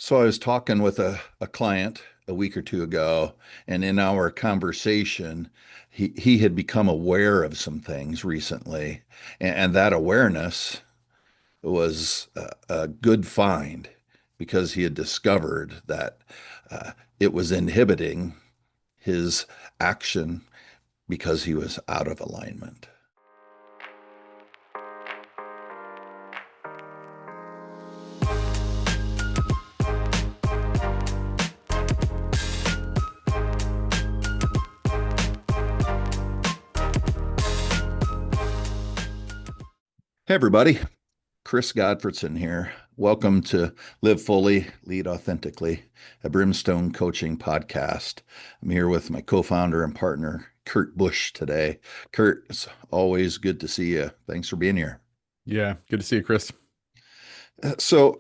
So I was talking with a client a week or two ago, and in our conversation, he had become aware of some things recently, and that awareness was a good find because he had discovered that it was inhibiting his action because he was out of alignment. Hey, everybody. Chris Godfredson here. Welcome to Live Fully, Lead Authentically, a Brimstone coaching podcast. I'm here with my co-founder and partner, Kurt Busch, today. Kurt, it's always good to see you. Thanks for being here. Yeah, good to see you, Chris. So,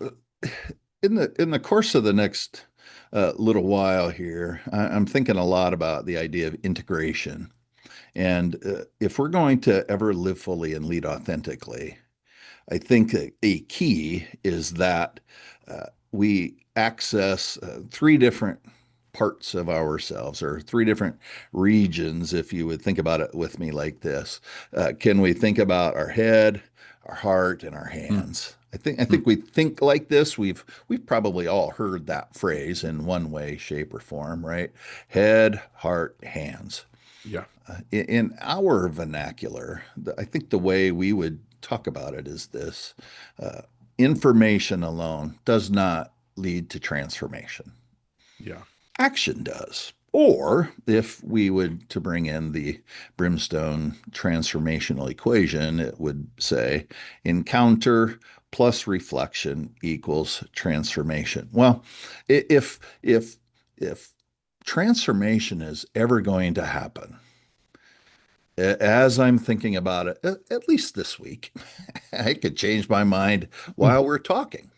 in the course of the next little while here, I'm thinking a lot about the idea of integration. And if we're going to ever live fully and lead authentically, I think a key is that we access three different parts of ourselves or three different regions, if you would think about it with me like this. Can we think about our head, our heart, and our Hmm, hands? I think hmm. we think like this. We've probably all heard that phrase in one way, shape, or form, right? Head, heart, hands. Yeah. In our vernacular, I think the way we would talk about it is this: uh, information alone does not lead to transformation. Yeah. Action does. Or if we would to bring in the Brimstone transformational equation, it would say encounter plus reflection equals transformation. Well, if transformation is ever going to happen, as I'm thinking about it, at least this week, I could change my mind while we're talking.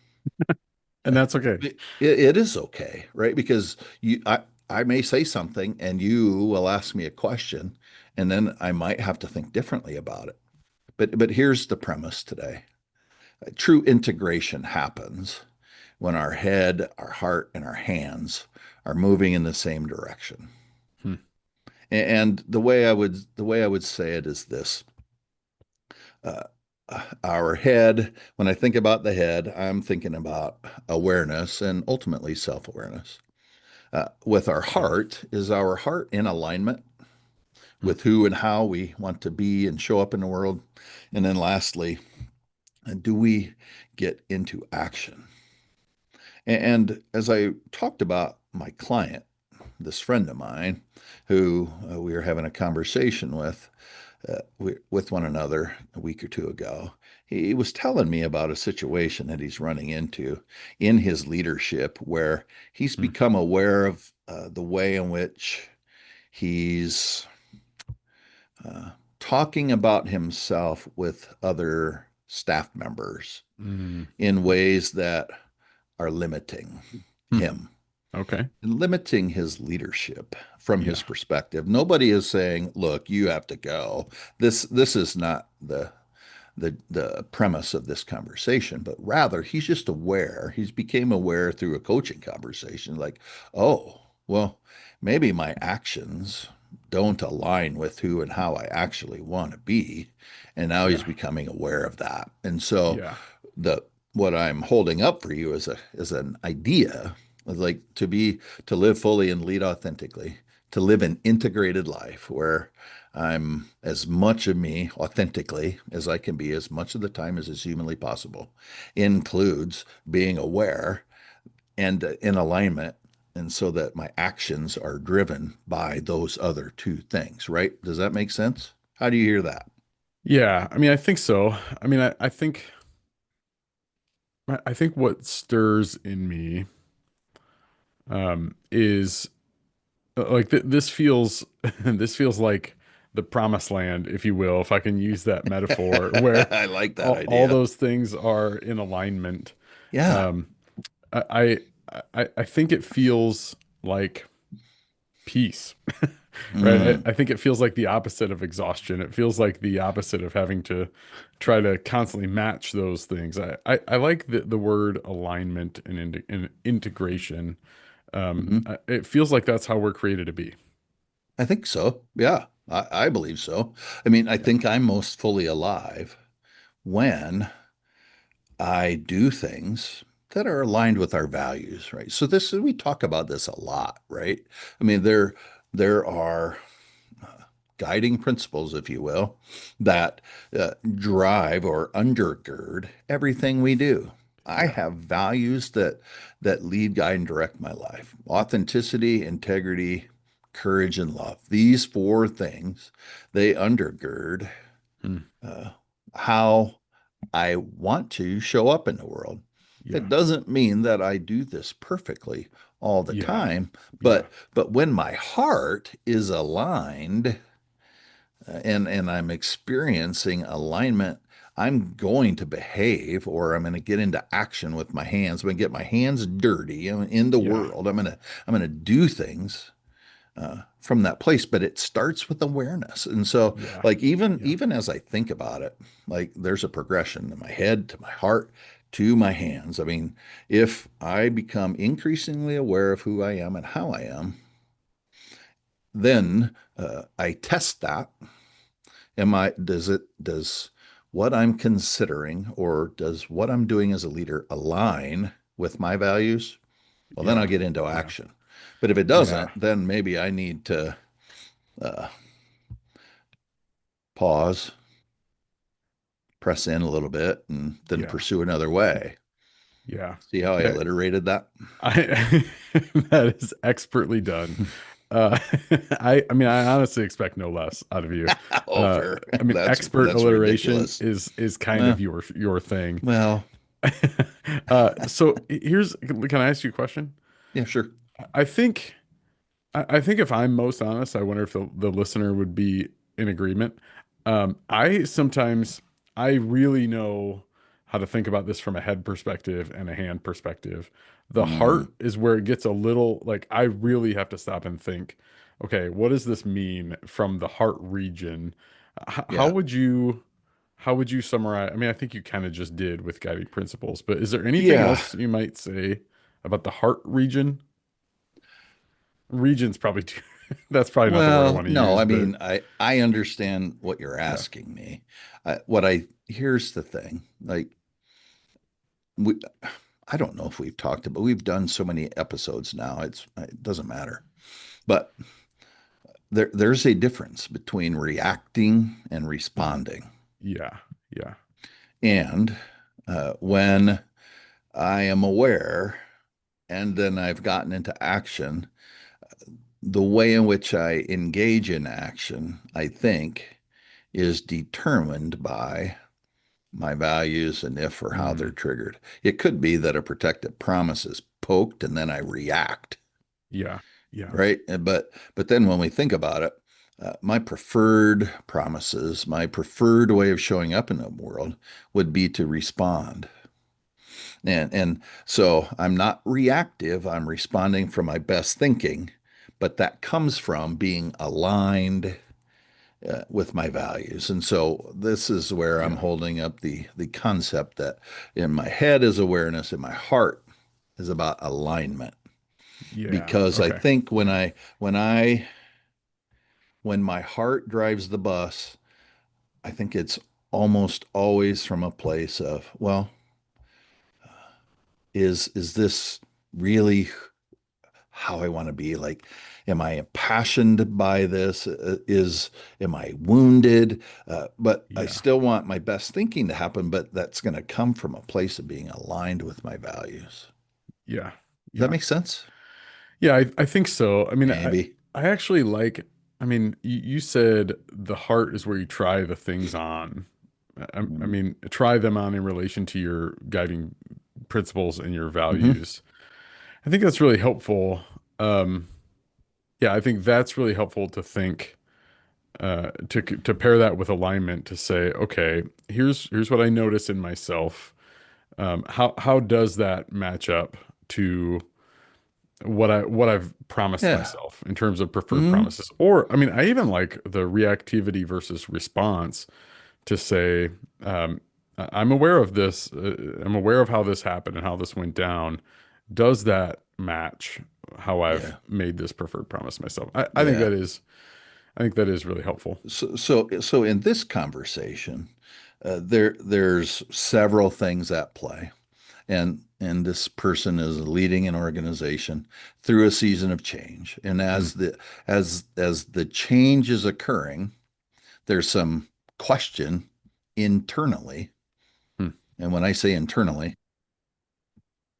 And that's okay. It is okay, right? Because I may say something and you will ask me a question, and then I might have to think differently about it. But here's the premise today. True integration happens when our head, our heart, and our hands are moving in the same direction. Hmm, And the way I would say it is this: uh, our head, when I think about the head, I'm thinking about awareness and ultimately self awareness. With our yeah. heart, is our heart in alignment Hmm, with who and how we want to be and show up in the world? And then lastly, do we get into action? And as I talked about my client, this friend of mine, who we were having a conversation with one another a week or two ago. He was telling me about a situation that he's running into in his leadership where he's hmm. become aware of the way in which he's uh, talking about himself with other staff members Mm, in ways that are limiting hmm. him Okay. and limiting his leadership from his Yeah. perspective. Nobody is saying, "Look, you have to go." This is not the premise of this conversation, but rather he's just aware. He's became aware through a coaching conversation, like, oh, well, maybe my actions don't align with who and how I actually want to be. And now he's Yeah. becoming aware of that. And so Yeah. the what I'm holding up for you is an idea, like to live fully and lead authentically, to live an integrated life where I'm as much of me authentically as I can be, as much of the time as is humanly possible, includes being aware and in alignment, and so that my actions are driven by those other two things, right? Does that make sense? How do you hear that? Yeah. I mean, I think so. I think what stirs in me is like this feels this feels like the promised land, if you will, if I can use that metaphor, where I like that all idea. those things are in alignment. Yeah. Um, I think it feels like peace. right? Mm, I think it feels like the opposite of exhaustion. It feels like the opposite of having to try to constantly match those things. I like the word alignment and integration. mhm. It feels like that's how we're created to be. I think so. Yeah, I believe so. I mean, I Yeah, think I'm most fully alive when I do things that are aligned with our values, right? So this we talk about this a lot, right? I mean, there are guiding principles, if you will, that drive or undergird everything we do. I yeah, have values that lead, guide, and direct my life. Authenticity, integrity, courage, and love. These four things, they undergird Hmm. uh, how I want to show up in the world. It Yeah, doesn't mean that I do this perfectly all the yeah, time, yeah, but when my heart is aligned and I'm experiencing alignment, I'm going to behave or I'm going to get into action with my hands. I'm going to get my hands dirty in the yeah, world. I'm going to do things from that place, but it starts with awareness. And so, yeah, like yeah, even as I think about it, like there's a progression to my head, to my heart, to my hands. I mean, if I become increasingly aware of who I am and how I am, then I test that. Does what I'm considering or does what I'm doing as a leader align with my values? Well, then I'll yeah, get into yeah, action. But if it yeah, doesn't, then maybe I need to uh, pause, press in a little bit, and then yeah, pursue another way. yeah, See how I yeah. alliterated that? I that is expertly done. Uh, I mean, I honestly expect no less out of you. Oh, fair. I mean, expert That's alliteration ridiculous. is kind Eh, of your thing. well, So here's, can I ask you a question? yeah, sure. I think. I think if I'm most honest, I wonder if the listener would be in agreement. I sometimes I really know how to think about this from a head perspective and a hand perspective. The Mm, heart is where it gets a little like I really have to stop and think, okay, what does this mean from the heart region? How yeah. would you summarize? I mean, I think you kind of just did with guiding principles, but is there anything Yeah. else you might say about the heart region? Region's probably too, that's probably not the word I Well, want to no, use, I but mean, I understand what you're yeah, asking me. Here's the thing. Like we I don't know if we've talked about we've done so many episodes now. It doesn't matter. But there's a difference between reacting and responding. yeah, yeah, And when I am aware and then I've gotten into action, the way in which I engage in action, I think, is determined by my values and if or how they're mm, triggered. It could be that a protective promise is poked and then I react, yeah, yeah, right? But then when we think about it, my preferred promises, my preferred way of showing up in the world would be to respond. And so I'm not reactive, I'm responding from my best thinking, but that comes from being aligned with my values. And so this is where I'm yeah, holding up the concept that in my head is awareness, in my heart is about alignment. yeah. Because I Okay. think Yeah, when my heart drives the bus, I think it's almost always from a place of, well, is this really how I want to be? Like, am I impassioned by this? Am I wounded? But I yeah, still want my best thinking to happen, but that's going to come from a place of being aligned with my values. yeah, Does that yeah. make sense? Yeah, I think so. I mean, Maybe. I actually like, I mean, you said the heart is where you try the things on. I Mm-hmm. mean, try them on in relation to your guiding principles and your Mm-hmm. values. I think that's really helpful. Um, yeah, I think that's really helpful to think to pair that with alignment to say, okay, here's what I notice in myself. How does that match up to what I've promised Yeah. myself in terms of preferred Hmm. promises. Or I mean, I even like the reactivity versus response to say, I'm aware of this. I'm aware of how this happened and how this went down. Does that match how I've Yeah. made this preferred promise myself? Yeah. I think that is really helpful. So in this conversation, there's several things at play, and this person is leading an organization through a season of change, and Mm, as the change is occurring, there's some question internally, mm. and when I say internally,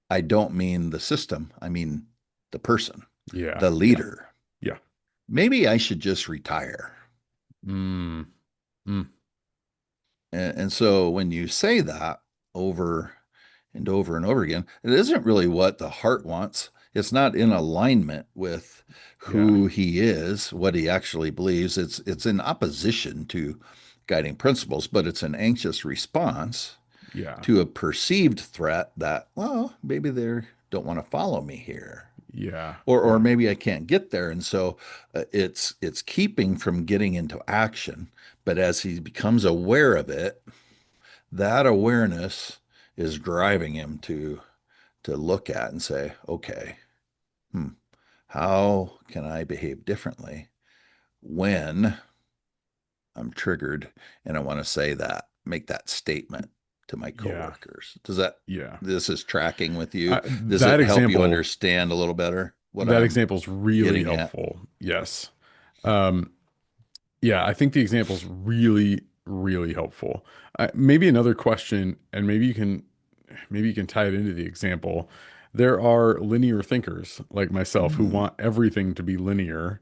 I don't mean the system, I mean the person, Yeah, the yeah, leader. yeah. Maybe I should just retire. Mm, mm, And so when you say that over and over and over again, it isn't really what the heart wants. It's not in alignment with yeah, who he is, what he actually believes. It's in opposition to guiding principles, but it's an anxious response yeah, to a perceived threat that, well, maybe they don't want to follow me here. yeah, Or yeah, maybe I can't get there, and so it's keeping from getting into action. But as he becomes aware of it, that awareness is driving him to look at and say, okay, hmm, how can I behave differently when I'm triggered and I want to say that, make that statement to my yeah, coworkers? Does that, yeah. this is tracking with you? Does That it help you example, understand a little better what that I'm example's really getting at? helpful. Yes. Um, yeah, I think the example's really, really helpful. Maybe another question, and maybe you can tie it into the example. There are linear thinkers like myself who Hmm. want everything to be linear.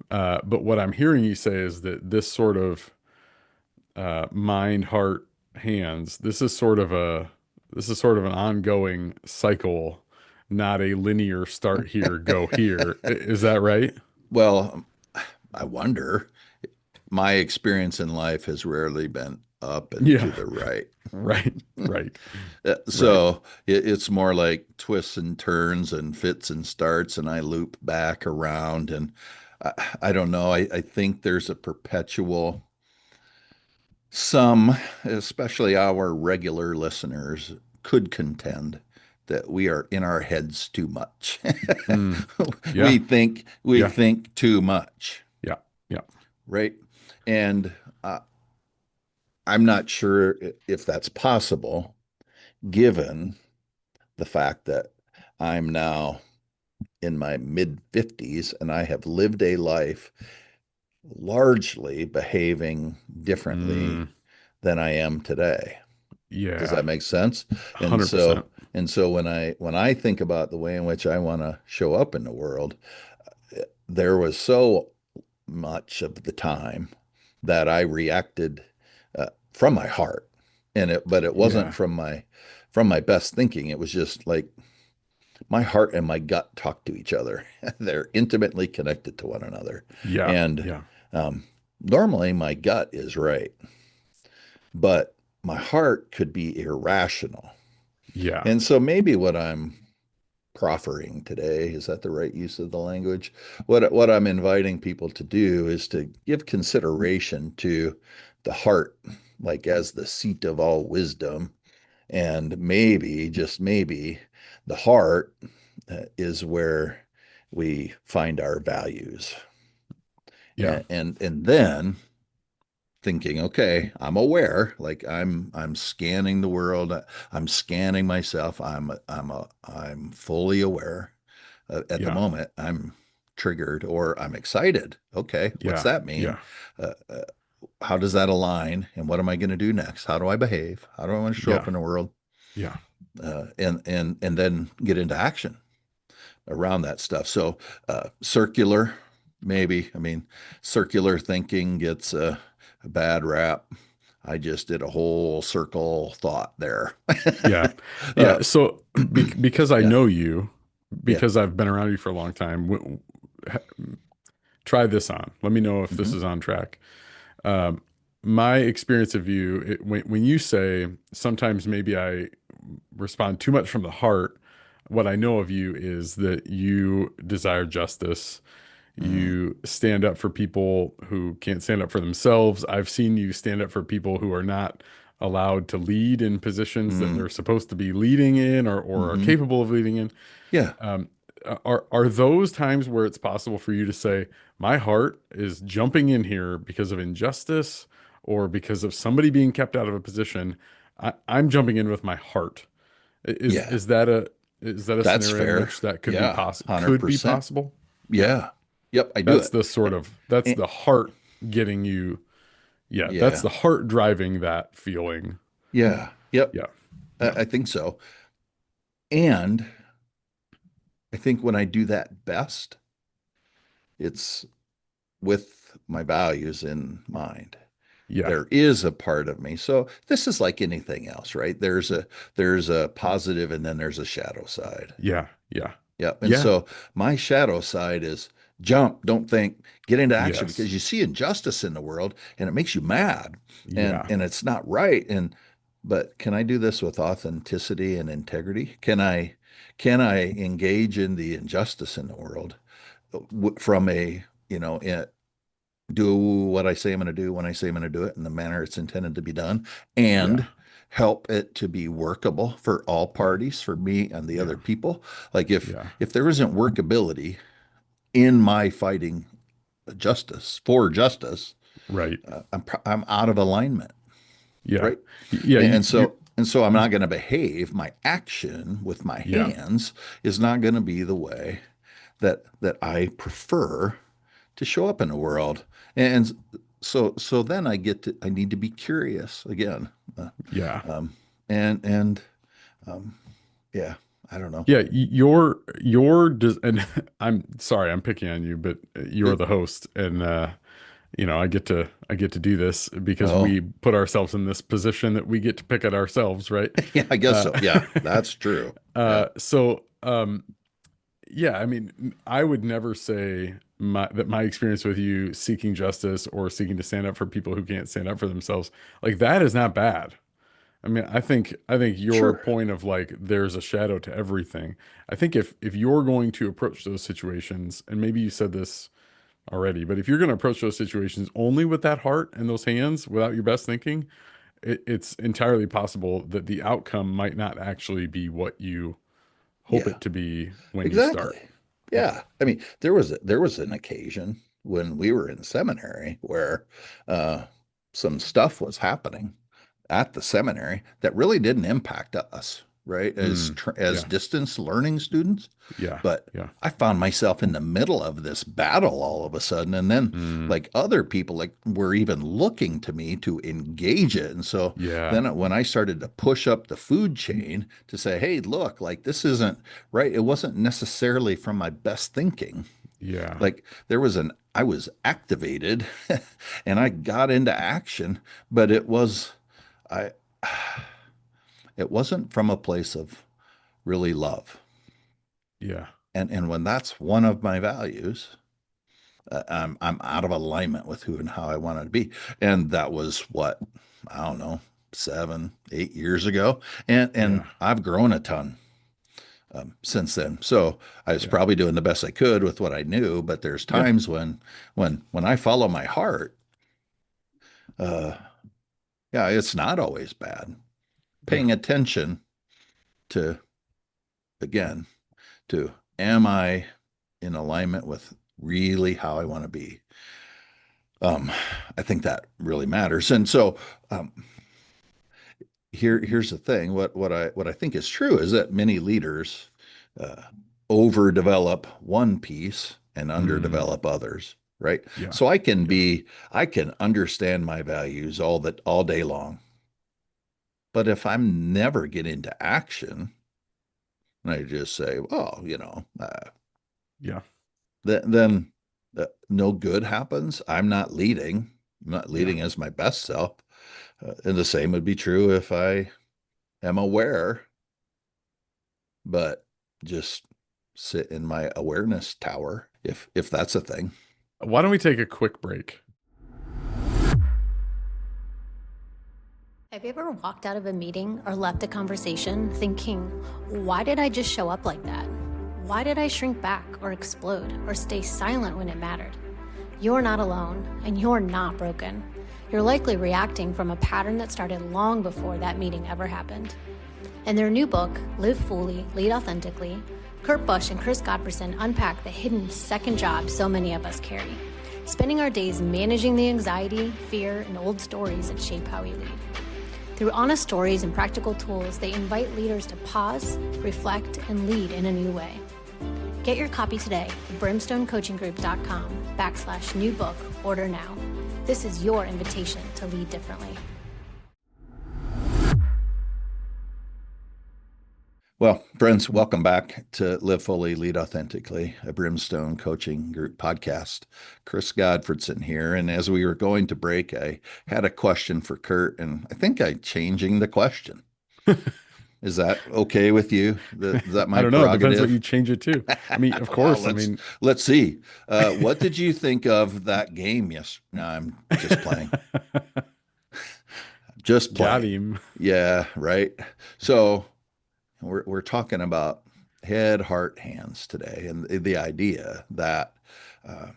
But what I'm hearing you say is that this sort of mind, heart, hands, this is sort of an ongoing cycle, not a linear start here, go here. Is that right? Well, I wonder. My experience in life has rarely been up and to Yeah. the right. Right. Right. Right. So it's more like twists and turns and fits and starts, and I loop back around. And I, I don't know. I think there's a perpetual, some, especially our regular listeners, could contend that we are in our heads too much. Mm. we Yeah. think we Yeah. think too much, Yeah. Yeah. right? And I'm not sure if that's possible, given the fact that I'm now in my mid 50s and I have lived a life largely behaving differently Mm. than I am today. Does Yeah. that make sense? And 100%. so and so when I think about the way in which I want to show up in the world, there was so much of the time that I reacted from my heart, and it wasn't Yeah. from my best thinking. It was just like my heart and my gut talk to each other. They're intimately connected to one another. Yeah. And Yeah. um, normally my gut is right, but my heart could be irrational. Yeah. And so maybe what I'm proffering today, is that the right use of the language? What I'm inviting people to do is to give consideration to the heart, like as the seat of all wisdom. And maybe, just maybe, the heart is where we find our values. Yeah. And then thinking, okay, I'm aware, like I'm scanning the world, I'm scanning myself, I'm fully aware. At the Yeah. moment, I'm triggered or I'm excited. Okay, what's Yeah. that mean? Yeah. Uh, how does that align? And what am I going to do next? How do I behave? How do I want to show up Yeah. in the world? Yeah. And then get into action around that stuff. So circular, maybe. I mean, circular thinking gets a bad rap. I just did a whole circle thought there. Yeah. uh, Yeah. So because I yeah, know you, yeah. because I've been around you for a long time, try this on. Let me know if this Hmm. is on track. Um, my experience of you, when you say sometimes maybe I respond too much from the heart, what I know of you is that you desire justice. Mm, You stand up for people who can't stand up for themselves. I've seen you stand up for people who are not allowed to lead in positions that mm, they're supposed to be leading in or are hmm. capable of leading in. Yeah, Um, are those times where it's possible for you to say, my heart is jumping in here because of injustice or because of somebody being kept out of a position? I'm jumping in with my heart. yeah, Is that a that's scenario in fair. which that Yeah, could be 100%. possible? Yeah. Yep, I do it. That's Eh, the heart getting you. Yeah, that's Yeah. the heart driving that feeling. Yeah. Yep. Yeah, yeah, I think so. And I think when I do that best, it's with my values in mind. yeah, There is a part of me. So this is like anything else, right? There's a positive and then there's a shadow side. yeah, yeah, Yep. And yeah. so my shadow side is jump, don't think, get into action Yes, because you see injustice in the world and it makes you mad and yeah, it's not right. And but can I do this with authenticity and integrity? Can I engage in the injustice in the world from a, do what I say I'm going to do when I say I'm going to do it in the manner it's intended to be done yeah, and help it to be workable for all parties, for me and the yeah, other people. Like if yeah. if there isn't workability in my fighting justice for justice, Right. I'm out of alignment, Yeah, right? yeah. And, You, and you, so and so I'm not going to behave. My action with my yeah, hands is not going to be the way that I prefer to show up in the world. And so then I need to be curious again. Uh, yeah. um, and um, yeah, I don't know. Yeah, and I'm sorry, I'm picking on you, but you're the host, and I get to do this because Oh, we put ourselves in this position that we get to pick at ourselves, right? yeah, I guess Uh, so. Yeah, that's true. Yeah, so yeah, I mean, I would never say that my experience with you seeking justice or seeking to stand up for people who can't stand up for themselves, like that is not bad. I mean, I think your sure. point of like there's a shadow to everything. I think if you're going to approach those situations, and maybe you said this already, but if you're going to approach those situations only with that heart and those hands without your best thinking, it's entirely possible that the outcome might not actually be what you hope Yeah, it to be when you exactly. start. Yeah. Yeah, I mean, there was an occasion when we were in seminary where uh, some stuff was happening at the seminary that really didn't impact us, right? As Mm, as yeah. distance learning students, Yeah. but Yeah. I found myself in the middle of this battle all of a sudden, and then Mm, like other people like were even looking to me to engage it, and so yeah. then when I started to push up the food chain to say, hey, look, like this isn't right. It wasn't necessarily from my best thinking. Yeah. Like I was activated and I got into action, but I, it wasn't from a place of really love. Yeah. And when that's one of my values, I'm out of alignment with who and how I wanted to be. And that was what, I don't know, 7, 8 years ago. And Yeah. I've grown a ton since then. So I was Yeah. probably doing the best I could with what I knew, but there's Yeah. times when I follow my heart, uh, yeah, it's not always bad. Yeah. Paying attention to, again, to am I in alignment with really how I want to be? Um, I think that really matters. And so um, here's the thing: what I think is true is that many leaders uh, overdevelop one piece and Mm, underdevelop others. Right. yeah. So Yeah. I can understand my values all day long. But if I'm never get into action, and I just say, well, Yeah. then no good happens. I'm not leading. I'm not Yeah. leading as my best self. And the same would be true if I am aware, but just sit in my awareness tower, if that's a thing. Why don't we take a quick break? Have you ever walked out of a meeting or left a conversation thinking, why did I just show up like that? Why did I shrink back or explode or stay silent when it mattered? You're not alone and you're not broken. You're likely reacting from a pattern that started long before that meeting ever happened. In their new book, Live Fully, Lead Authentically, Kurt Busch and Chris Godfreyson unpack the hidden second job so many of us carry, spending our days managing the anxiety, fear, and old stories that shape how we lead. Through honest stories and practical tools, they invite leaders to pause, reflect, and lead in a new way. Get your copy today at brimstonecoachinggroup.com/new book. Order now. This is your invitation to lead differently. Well, friends, welcome back to Live Fully, Lead Authentically, a Brimstone Coaching Group podcast. Chris Godfredson here. And as we were going to break, I had a question for Kurt, and I think I'm changing the question. Is that okay with you? Is that I my don't know. It depends what prerogative? you change it to. I mean, of Well, course. I let's mean, let's see. What did you think of that game? Yes. No, I'm just playing. Just got playing. him. Yeah, right. So we're talking about head, heart, hands today, and the idea that uh,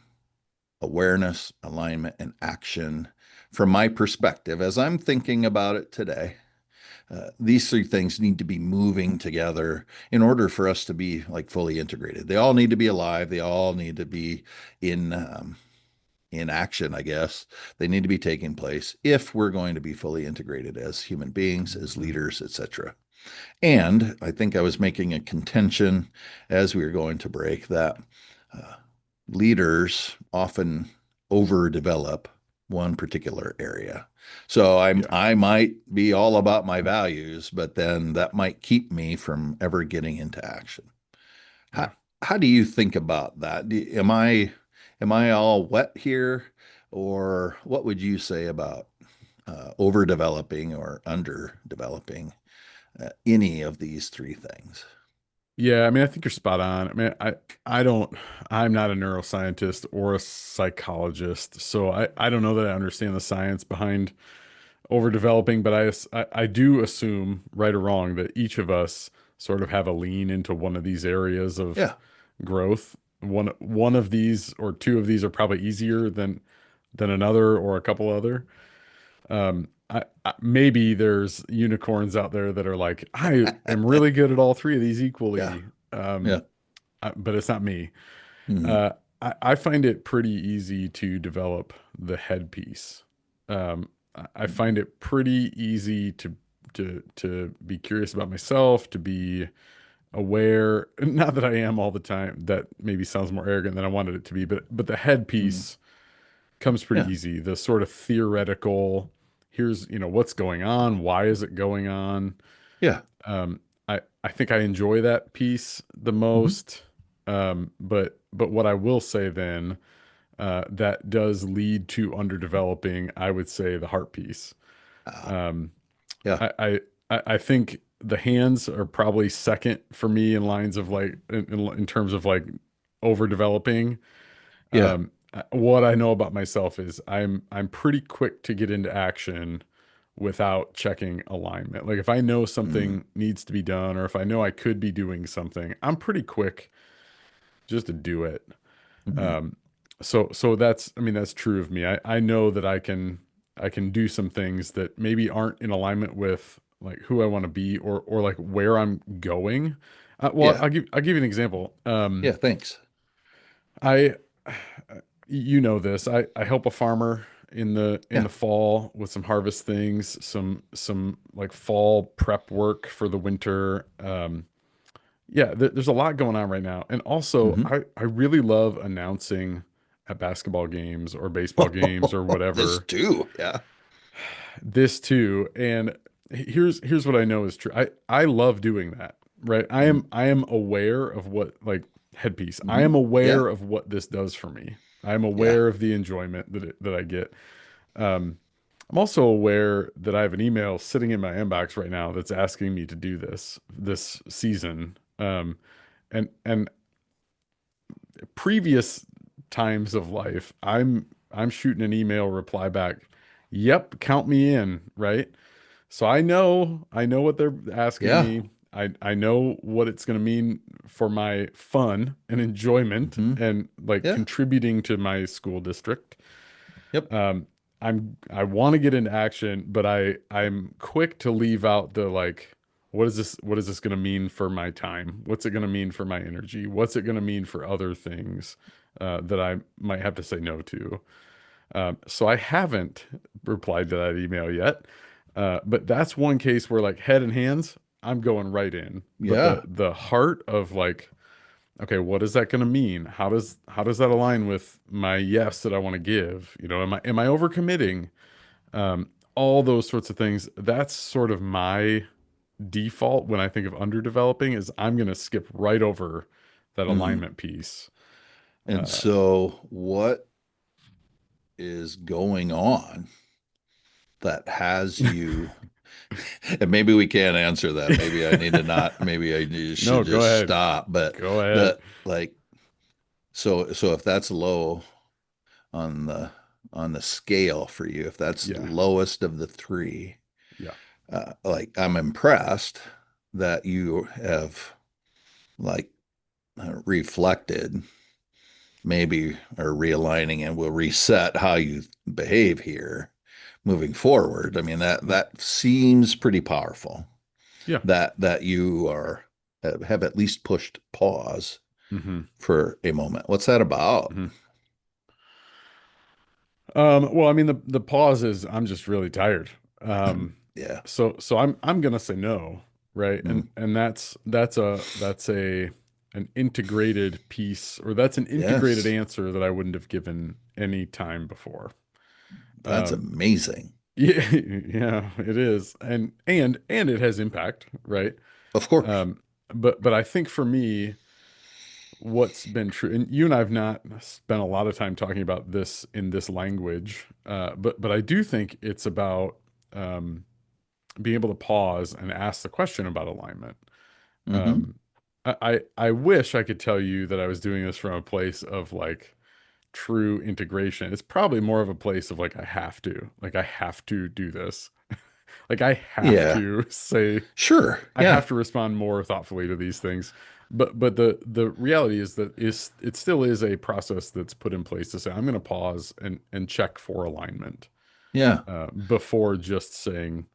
awareness, alignment, and action, from my perspective, as I'm thinking about it today, these three things need to be moving together in order for us to be like fully integrated. They all need to be alive. They all need to be in in action, I guess. They need to be taking place if we're going to be fully integrated as human beings, as Mhm. leaders, etc. And I think I was making a contention as we were going to break that uh, leaders often overdevelop one particular area. So Yeah. I might be all about my values, but then that might keep me from ever getting into action. How Yeah. how do you think about that? Am I all wet here, or what would you say about overdeveloping or underdeveloping any of these three things? Yeah, I mean, I think you're spot on. I mean, I don't, I'm not a neuroscientist or a psychologist, so I don't know that I understand the science behind overdeveloping, but I do assume, right or wrong, that each of us sort of have a lean into one of these areas of Yeah. growth. One of these or two of these are probably easier than another or a couple other. Maybe there's unicorns out there that are like, I am really good at all three of these Yeah. equally, Yeah. but it's not me. Hmm. I find it pretty easy to develop the headpiece. I find it pretty easy to be curious about myself, to be aware. Not that I am all the time. That maybe sounds more arrogant than I wanted it to be, but the Hmm. headpiece comes pretty Yeah. easy. The sort of theoretical, here's, what's going on, why is it going on? Yeah. I think I enjoy that piece the Hmm. most. But what I will say then, that does lead to underdeveloping, I would say the heart piece. Uh, Um, yeah. I think the hands are probably second for me in lines of like in terms of like overdeveloping. Yeah. What I know about myself is I'm pretty quick to get into action without checking alignment. Like if I know Hmm. something needs to be done or if I know I could be doing something, I'm pretty quick just to do it. Hmm. Um, so that's, I mean, that's true of me. I know that I can do some things that maybe aren't in alignment with like who I want to be or like where I'm going. Well, Yeah. I'll give you an example. Yeah. Thanks. I you know this. I help a farmer in Yeah. the fall with some harvest things, some like fall prep work for the winter. Yeah, there's a lot going on right now. And also, Hmm. I really love announcing at basketball games or baseball games or This whatever. too. Yeah. This too. And here's what I know is true. I love doing that, right? I am aware of what like headpiece. I Hmm. am Yeah. aware of what this does for me. I am Yeah. aware of the enjoyment that I get. I'm also aware that I have an email sitting in my inbox right now that's asking me to do this season. And previous times of life, I'm shooting an email reply back. Yep, count me in, right? So I know what they're asking Yeah. me. I know what it's going to mean for my fun and enjoyment Hmm. and like Yeah. contributing to my school district. Yep. Um, I want to get into action, but I'm quick to leave out the like, what is this going to mean for my time? What's it going to mean for my energy? What's it going to mean for other things that I might have to say no to? So I haven't replied to that email yet. But that's one case where like head and hands, I'm going right in. But Yeah. the heart of like, okay, what is that going to mean? How does that align with my yes that I want to give? You know, am I overcommitting? All those sorts of things. That's sort of my default when I think of underdeveloping is I'm going to skip right over that Hmm. alignment piece. And Uh, so what is going on that has you, and maybe we can't answer that. Maybe I need to not, maybe should no, go just ahead. stop. But Go ahead. the like, so if that's low on the scale for you, if that's Yeah. lowest of the three, Yeah. like I'm impressed that you have like reflected, maybe are realigning and will reset how you behave here moving forward. I mean, Yeah. that seems pretty powerful. Yeah. That you are have at least pushed pause Hmm. for a moment. What's that about? Hmm. Well, I mean, the pause is I'm just really tired. Yeah. So I'm gonna say no, right? Mm. And that's a an integrated piece, or that's an integrated Yes. answer that I wouldn't have given any time before. That's Um, amazing. yeah, yeah, it is, and it has impact, right? Of course. Um, but I think for me, what's been true, and you and I have not spent a lot of time talking about this in this language, but I do think it's about um, being able to pause and ask the question about alignment. Hmm. Um, I wish I could tell you that I was doing this from a place of like true integration. It's probably more of a place of like I have to do this. Like I have Yeah. to say Sure. I have Yeah. to respond more thoughtfully to these things. But the reality is that it still is a process that's put in place to say I'm going to pause and check for alignment Yeah. before just saying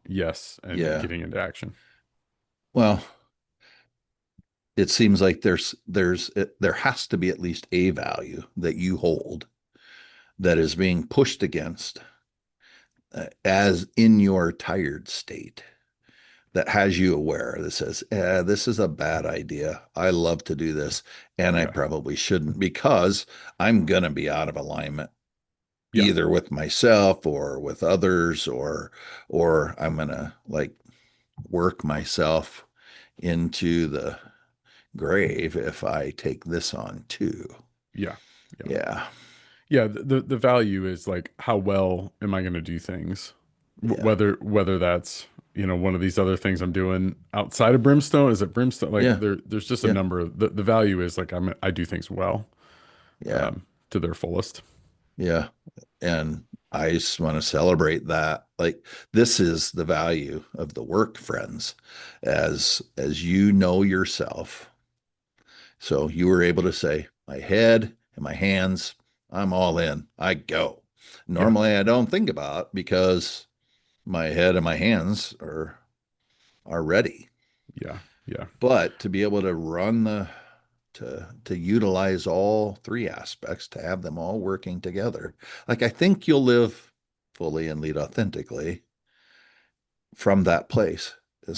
yes and Yeah. getting into action. Well, it seems like there has to be at least a value that you hold that is being pushed against as in your tired state that has you aware that says, this is a bad idea. I love to do this, and I Yeah, probably shouldn't because I'm going to be out of alignment yeah, either with myself or with others, or I'm going to like work myself into the grave if I take this on too. yeah, yeah, Yeah. yeah. The value is like how well am I going to do things, Yeah. whether that's one of these other things I'm doing outside of Brimstone. Is it Brimstone? Like Yeah. there's just a Yeah. number of the value is like I do things well Yeah. to their fullest. Yeah. And I just want to celebrate that. Like this is the value of the work, friends, as you know yourself. So you were able to say, my head and my hands, I'm all in. I go. Yeah, Normally I don't think about it because my head and my hands are ready. yeah, yeah, But to be able to run the to utilize all three aspects, to have them all working together. Like I think you'll live fully and lead authentically from that place. yeah,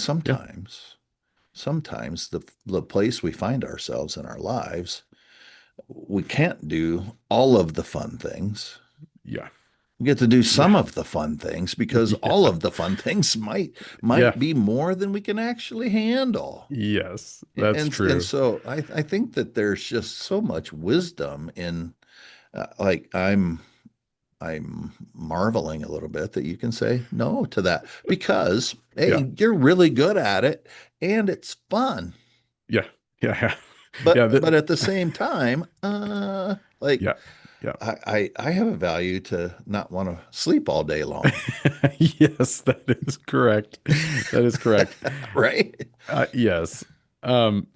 Sometimes the place we find ourselves in our lives, we can't do all of the fun things. yeah, We get to do yeah, some of the fun things because all yeah, of the fun things yeah. might be more than we can actually handle. Yes, that's And true. so I think that there's just so much wisdom in like I'm marveling a little bit that you can say no to that because Yeah, hey, you're really good at it and it's fun. yeah, yeah, yeah, yeah. But at the same time, like Yeah, Yeah. I have a value to not want to sleep all day long, Yes, that is correct. That is correct. right? Yes. Um,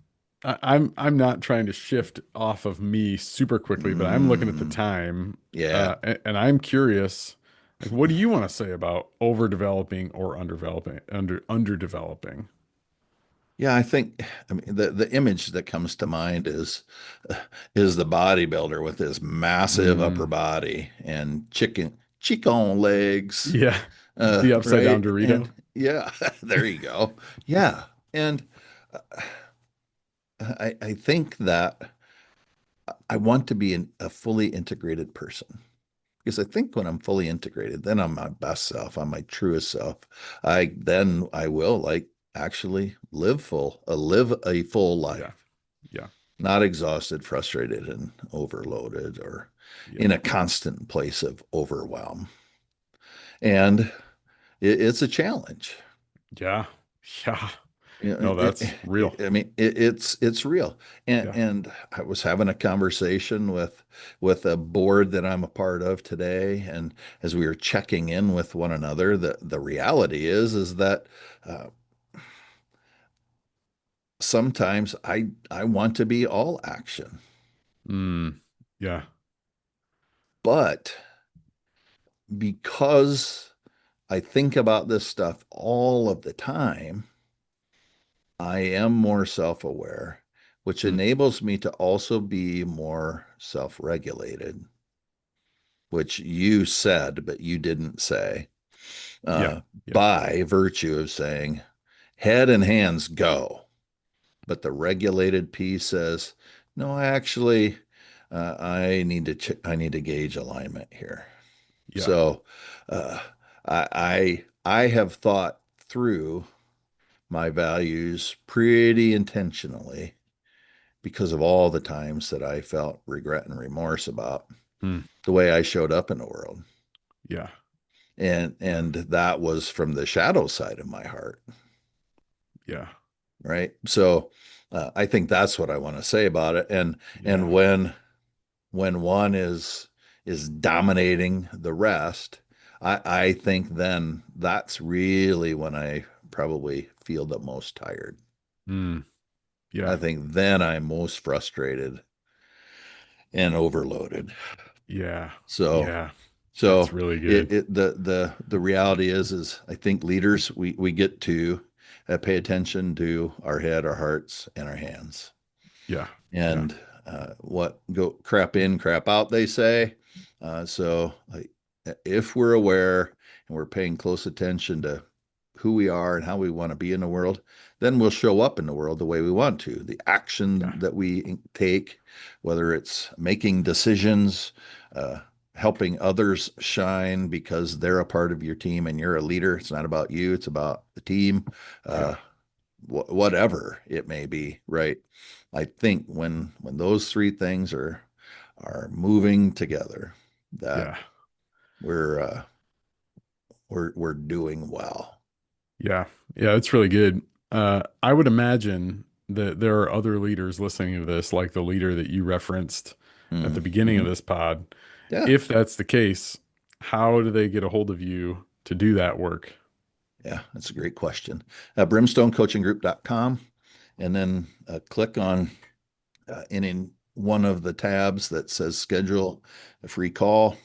I'm not trying to shift off of me super quickly, but I'm looking at the Mm, time, yeah. and I'm curious, like, what do you want to say about overdeveloping or underdeveloping? Yeah, I think I mean the image that comes to mind is the bodybuilder with his massive upper Mm, body and chicken legs, yeah, the upside down right? Dorito. And yeah, there you go. Yeah, and I think that I want to be a fully integrated person because I think when I'm fully integrated, then I'm my best self. I'm my truest self. I will like actually live a full Yeah, life, yeah, not exhausted, frustrated, and overloaded, or yeah, in a constant place of overwhelm. And it's a challenge. yeah, yeah. You know, No, that's real. I mean, it's real. Yeah, And I was having a conversation with a board that I'm a part of today, and as we were checking in with one another, the reality is that uh, sometimes I want to be all action, mm, yeah, but because I think about this stuff all of the time, I am more self-aware, which mm, enables me to also be more self-regulated, which you said, but you didn't say, yeah, uh, yeah, by virtue of saying head and hands go. But the regulated piece says, no, actually, I need to gauge alignment here. yeah. So uh, I have thought through my values pretty intentionally because of all the times that I felt regret and remorse about Mm, the way I showed up in the world. yeah, And that was from the shadow side of my heart, yeah, right? So I think that's what I want to say about it. And yeah. when one is dominating the rest, I think then that's really when I probably feel the most tired. Mm, I yeah, think then I'm most frustrated and overloaded. yeah, So yeah. That's so really good. the reality is I think leaders we get to pay attention to our head, our hearts, and our hands. Yeah, yeah, And what go crap in, crap out, they say. So like, if we're aware and we're paying close attention to who we are and how we want to be in the world, then we'll show up in the world the way we want to. The action yeah, that we take, whether it's making decisions, uh, helping others shine because they're a part of your team and you're a leader. It's not about you, it's about the team. yeah, Uh, whatever it may be, right? I think when those three things are moving together, that yeah, we're we're doing well. yeah, yeah. It's really good. I would imagine that there are other leaders listening to this, like the leader that you referenced at the beginning of Mm-hmm. this pod. Yeah, If that's the case, how do they get a hold of you to do that work? yeah, that's a great question. Brimstonecoachinggroup.com, and then click on in one of the tabs that says schedule a free call,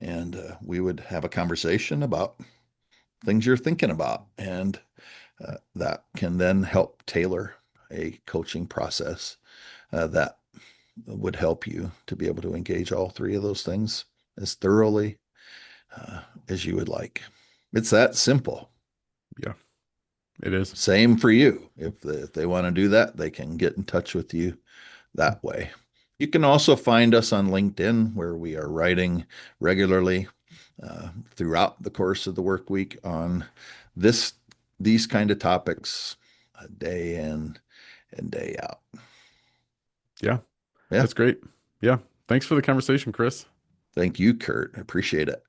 and we would have a conversation about things you're thinking about, and that can then help tailor a coaching process that would help you to be able to engage all three of those things as thoroughly uh, as you would like. It's that simple. Yeah, it is. Same for you. If they want to do that, they can get in touch with you that way. You can also find us on LinkedIn, where we are writing regularly throughout the course of the work week on this these kind of topics, day in and day out. Yeah, Yeah. that's great. Yeah. Thanks for the conversation, Chris. Thank you, Kurt. I appreciate it.